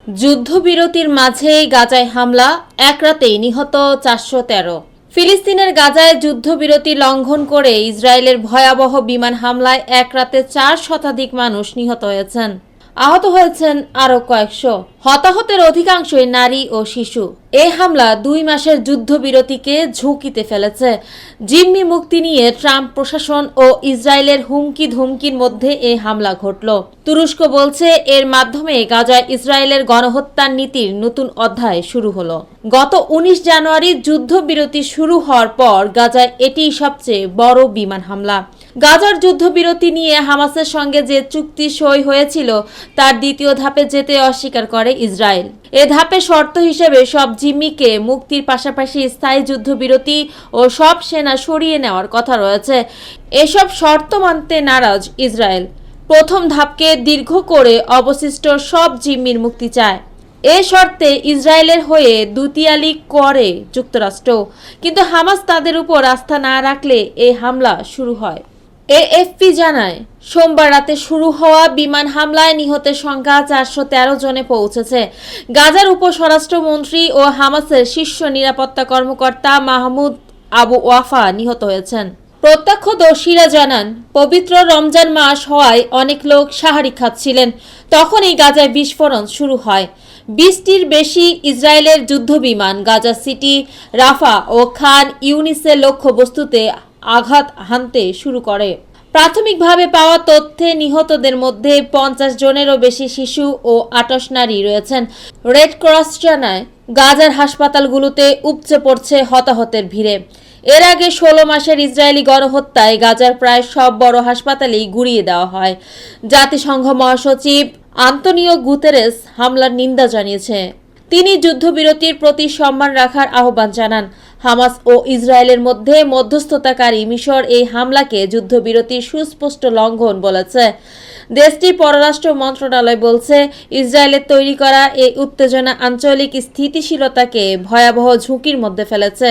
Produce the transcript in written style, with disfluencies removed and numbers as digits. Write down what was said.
যুদ্ধবিরতির মাঝেই গাজায় হামলা, এক রাতেই নিহত 413। ফিলিস্তিনের গাজায় যুদ্ধবিরতি লঙ্ঘন করে ইসরায়েলের ভয়াবহ বিমান হামলায় এক রাতে 4 শতাধিক মানুষ নিহত হয়েছেন। আহত হয়েছেন আরও কয়েকশো। হতাহতের অধিকাংশই নারী ও শিশু। এই হামলা 2 মাসের যুদ্ধবিরতিকে ঝুঁকিতে ফেলেছে। জিম্মি মুক্তি নিয়ে ট্রাম্প প্রশাসন ও ইসরায়েলের হুমকি ধুমকির মধ্যে এই হামলা ঘটল। তুরস্ক বলছে এর মাধ্যমে গাজায় ইসরায়েলের গণহত্যার নীতির নতুন অধ্যায় শুরু হলো। গত 19 জানুয়ারি যুদ্ধবিরতি শুরু হওয়ার পর গাজায় এটিই সবচেয়ে বড় বিমান হামলা। গাজার যুদ্ধবিরতি নিয়ে হামাসের সঙ্গে যে চুক্তি সই হয়েছিল তার দ্বিতীয় ধাপে যেতে অস্বীকার করে ইসরায়েল। এ ধাপে শর্ত হিসেবে সব জিম্মিকে মুক্তির পাশাপাশি স্থায়ী যুদ্ধবিরতি ও সব সেনা সরিয়ে নেওয়ার কথা রয়েছে। এসব শর্ত মানতে নারাজ ইসরায়েল। প্রথম ধাপকে দীর্ঘ করে অবশিষ্ট সব জিম্মির মুক্তি চায়। এ শর্তে ইসরায়েলের হয়ে দুতিয়ালি করে যুক্তরাষ্ট্র, কিন্তু হামাস তাদের উপর আস্থা না রাখলে এই হামলা শুরু হয়। এএফপি জানায়, সোমবার রাতে শুরু হওয়া বিমান হামলায় নিহতের সংখ্যা 413 জনে পৌঁছেছে। গাজার উপস্বরাষ্ট্রমন্ত্রী ও হামাসের শীর্ষ নিরাপত্তা কর্মকর্তা মাহমুদ আবু ওয়াফা নিহত হয়েছেন। প্রত্যক্ষদর্শীরা জানান, পবিত্র রমজান মাস হওয়ায় অনেক লোক সাহারি খাচ্ছিলেন। তখনই গাজায় বিস্ফোরণ শুরু হয়। 20টির বেশি ইসরায়েলের যুদ্ধবিমান গাজা সিটি, রাফা ও খান ইউনিসের লক্ষ্যবস্তুতে আঘাত হানতে শুরু করে। প্রাথমিকভাবে পাওয়া তথ্যে নিহতদের মধ্যে 50 জনেরও বেশি শিশু ও 28 নারী রয়েছেন। রেড ক্রস জানায়, গাজার হাসপাতালগুলোতে উপচে পড়ছে হতাহতের ভিড়ে। এর আগে 16 মাসের ইসরায়েলি গণহত্যায় গাজার প্রায় সব বড় হাসপাতালেই গুঁড়িয়ে দেওয়া হয়। জাতিসংঘ মহাসচিব আন্তোনিও গুতেরেস হামলার নিন্দা জানিয়েছে। তিনি যুদ্ধবিরতির প্রতি সম্মান রাখার আহ্বান জানান। হামাস ও ইসরায়েলের মধ্যে মধ্যস্থতাকারী মিশর এই হামলাকে যুদ্ধবিরতির সুস্পষ্ট লঙ্ঘন বলেছে। দেশটির পররাষ্ট্র মন্ত্রণালয় বলছে, ইসরায়েলের তৈরি করা এই উত্তেজনা আঞ্চলিক স্থিতিশীলতাকে ভয়াবহ ঝুঁকির মধ্যে ফেলেছে।